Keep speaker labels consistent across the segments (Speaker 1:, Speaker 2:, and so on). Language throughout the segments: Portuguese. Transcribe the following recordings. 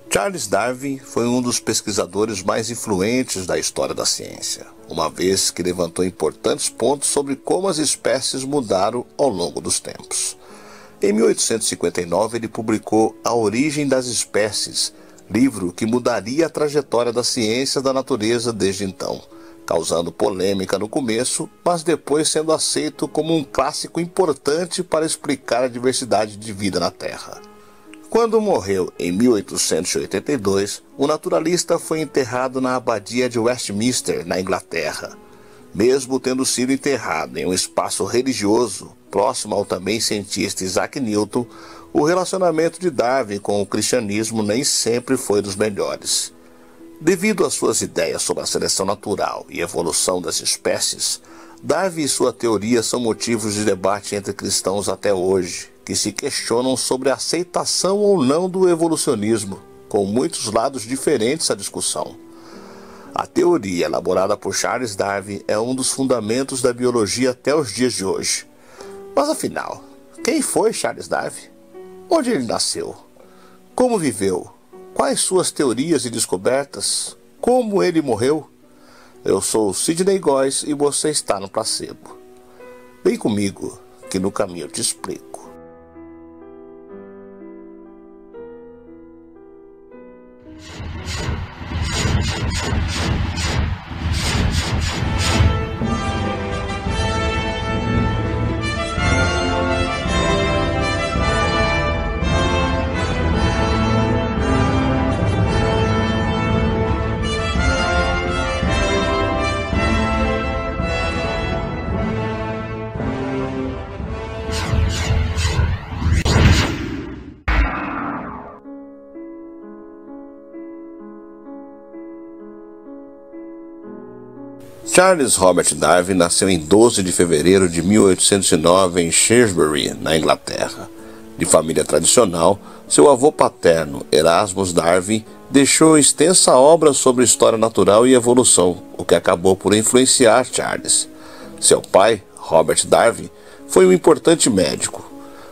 Speaker 1: Charles Darwin foi um dos pesquisadores mais influentes da história da ciência, uma vez que levantou importantes pontos sobre como as espécies mudaram ao longo dos tempos. Em 1859, ele publicou A Origem das Espécies, livro que mudaria a trajetória da ciência da natureza desde então, causando polêmica no começo, mas depois sendo aceito como um clássico importante para explicar a diversidade de vida na Terra. Quando morreu em 1882, o naturalista foi enterrado na abadia de Westminster, na Inglaterra. Mesmo tendo sido enterrado em um espaço religioso, próximo ao também cientista Isaac Newton, o relacionamento de Darwin com o cristianismo nem sempre foi dos melhores. Devido às suas ideias sobre a seleção natural e evolução das espécies, Darwin e sua teoria são motivos de debate entre cristãos até hoje, que se questionam sobre a aceitação ou não do evolucionismo, com muitos lados diferentes à discussão. A teoria elaborada por Charles Darwin é um dos fundamentos da biologia até os dias de hoje. Mas afinal, quem foi Charles Darwin? Onde ele nasceu? Como viveu? Quais suas teorias e descobertas? Como ele morreu? Eu sou Sidney Góes e você está no Placebo. Vem comigo, que no caminho eu te explico. Charles Robert Darwin nasceu em 12 de fevereiro de 1809 em Shrewsbury, na Inglaterra. De família tradicional, seu avô paterno, Erasmus Darwin, deixou extensa obra sobre história natural e evolução, o que acabou por influenciar Charles. Seu pai, Robert Darwin, foi um importante médico.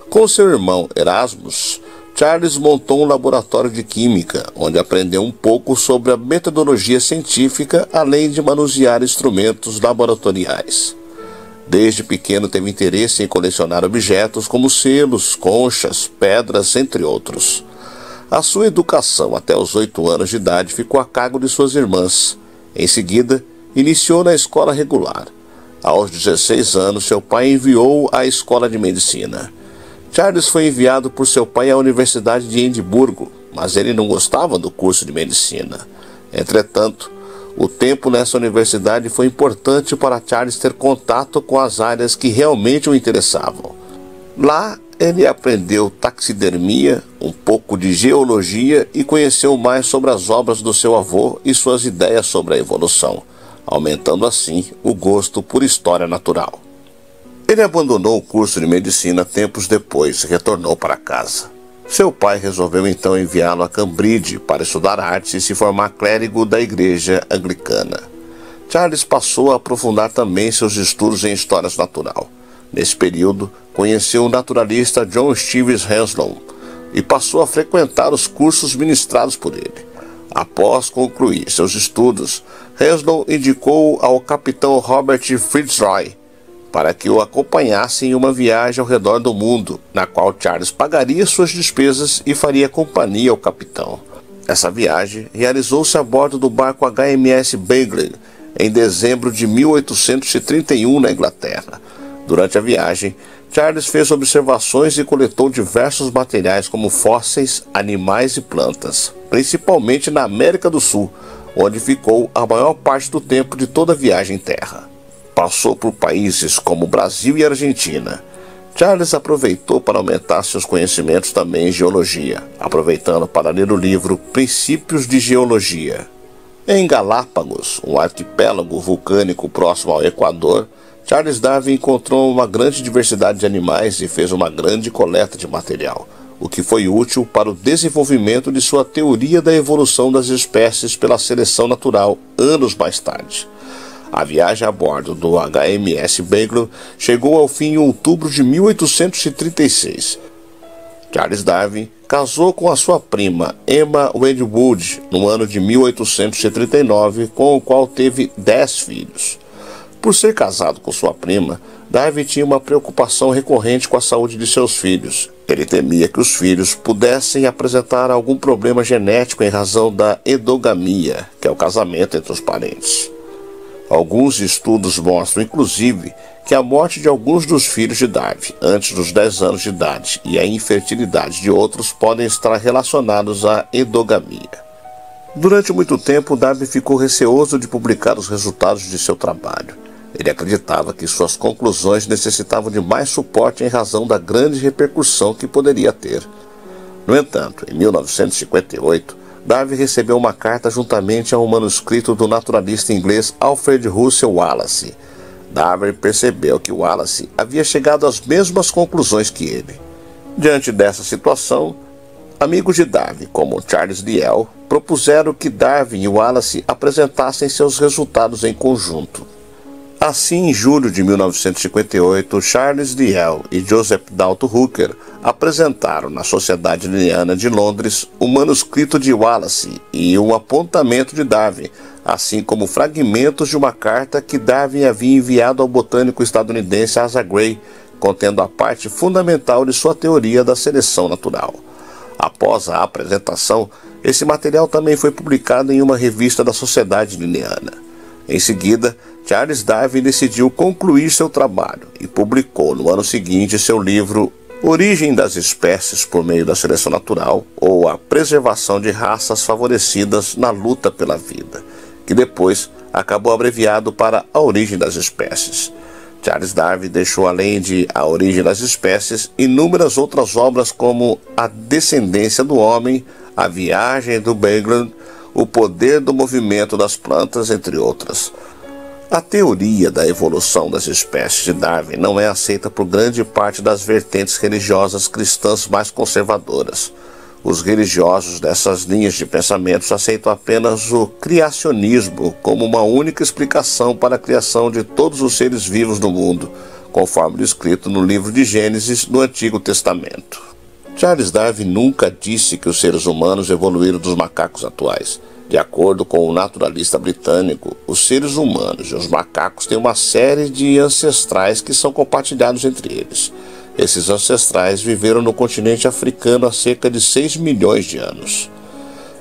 Speaker 1: Com seu irmão Erasmus, Charles montou um laboratório de química, onde aprendeu um pouco sobre a metodologia científica, além de manusear instrumentos laboratoriais. Desde pequeno teve interesse em colecionar objetos como selos, conchas, pedras, entre outros. A sua educação até os 8 anos de idade ficou a cargo de suas irmãs. Em seguida, iniciou na escola regular. Aos 16 anos, seu pai enviou-o à escola de medicina. Charles foi enviado por seu pai à Universidade de Edimburgo, mas ele não gostava do curso de medicina. Entretanto, o tempo nessa universidade foi importante para Charles ter contato com as áreas que realmente o interessavam. Lá, ele aprendeu taxidermia, um pouco de geologia e conheceu mais sobre as obras do seu avô e suas ideias sobre a evolução, aumentando assim o gosto por história natural. Ele abandonou o curso de medicina tempos depois e retornou para casa. Seu pai resolveu então enviá-lo a Cambridge para estudar artes e se formar clérigo da igreja anglicana. Charles passou a aprofundar também seus estudos em história natural. Nesse período, conheceu o naturalista John Stevens Henslow e passou a frequentar os cursos ministrados por ele. Após concluir seus estudos, Henslow indicou ao capitão Robert Fitzroy para que o acompanhasse em uma viagem ao redor do mundo, na qual Charles pagaria suas despesas e faria companhia ao capitão. Essa viagem realizou-se a bordo do barco HMS Beagle, em dezembro de 1831, na Inglaterra. Durante a viagem, Charles fez observações e coletou diversos materiais como fósseis, animais e plantas, principalmente na América do Sul, onde ficou a maior parte do tempo de toda a viagem em terra. Passou por países como Brasil e Argentina. Charles aproveitou para aumentar seus conhecimentos também em geologia, aproveitando para ler o livro Princípios de Geologia. Em Galápagos, um arquipélago vulcânico próximo ao Equador, Charles Darwin encontrou uma grande diversidade de animais e fez uma grande coleta de material, o que foi útil para o desenvolvimento de sua teoria da evolução das espécies pela seleção natural anos mais tarde. A viagem a bordo do HMS Beagle chegou ao fim em outubro de 1836. Charles Darwin casou com a sua prima Emma Wedgwood no ano de 1839, com o qual teve 10 filhos. Por ser casado com sua prima, Darwin tinha uma preocupação recorrente com a saúde de seus filhos. Ele temia que os filhos pudessem apresentar algum problema genético em razão da endogamia, que é o casamento entre os parentes. Alguns estudos mostram, inclusive, que a morte de alguns dos filhos de Darwin antes dos 10 anos de idade e a infertilidade de outros podem estar relacionados à endogamia. Durante muito tempo, Darwin ficou receoso de publicar os resultados de seu trabalho. Ele acreditava que suas conclusões necessitavam de mais suporte em razão da grande repercussão que poderia ter. No entanto, em 1958, Darwin recebeu uma carta juntamente a um manuscrito do naturalista inglês Alfred Russel Wallace. Darwin percebeu que Wallace havia chegado às mesmas conclusões que ele. Diante dessa situação, amigos de Darwin, como Charles Lyell, propuseram que Darwin e Wallace apresentassem seus resultados em conjunto. Assim, em julho de 1958, Charles Lyell e Joseph Dalton Hooker apresentaram na Sociedade Linneana de Londres o manuscrito de Wallace e um apontamento de Darwin, assim como fragmentos de uma carta que Darwin havia enviado ao botânico estadunidense Asa Gray, contendo a parte fundamental de sua teoria da seleção natural. Após a apresentação, esse material também foi publicado em uma revista da Sociedade Linneana. Em seguida, Charles Darwin decidiu concluir seu trabalho e publicou no ano seguinte seu livro Origem das Espécies por Meio da Seleção Natural, ou a Preservação de Raças Favorecidas na Luta pela Vida, que depois acabou abreviado para A Origem das Espécies. Charles Darwin deixou, além de A Origem das Espécies, inúmeras outras obras como A Descendência do Homem, A Viagem do Beagle, O Poder do Movimento das Plantas, entre outras. A teoria da evolução das espécies de Darwin não é aceita por grande parte das vertentes religiosas cristãs mais conservadoras. Os religiosos dessas linhas de pensamentos aceitam apenas o criacionismo como uma única explicação para a criação de todos os seres vivos do mundo, conforme descrito no livro de Gênesis do Antigo Testamento. Charles Darwin nunca disse que os seres humanos evoluíram dos macacos atuais. De acordo com o naturalista britânico, os seres humanos e os macacos têm uma série de ancestrais que são compartilhados entre eles. Esses ancestrais viveram no continente africano há cerca de 6 milhões de anos.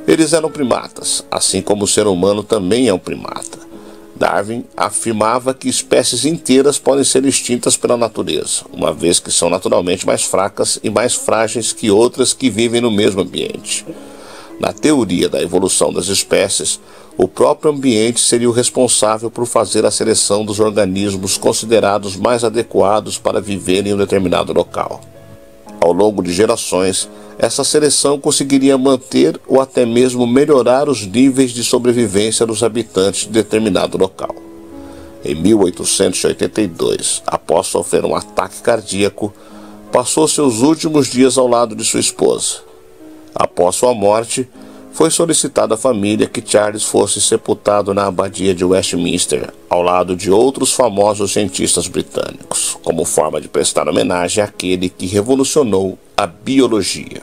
Speaker 1: Eles eram primatas, assim como o ser humano também é um primata. Darwin afirmava que espécies inteiras podem ser extintas pela natureza, uma vez que são naturalmente mais fracas e mais frágeis que outras que vivem no mesmo ambiente. Na teoria da evolução das espécies, o próprio ambiente seria o responsável por fazer a seleção dos organismos considerados mais adequados para viver em um determinado local. Ao longo de gerações, essa seleção conseguiria manter ou até mesmo melhorar os níveis de sobrevivência dos habitantes de determinado local. Em 1882, após sofrer um ataque cardíaco, passou seus últimos dias ao lado de sua esposa. Após sua morte, foi solicitado à família que Charles fosse sepultado na abadia de Westminster, ao lado de outros famosos cientistas britânicos, como forma de prestar homenagem àquele que revolucionou a biologia.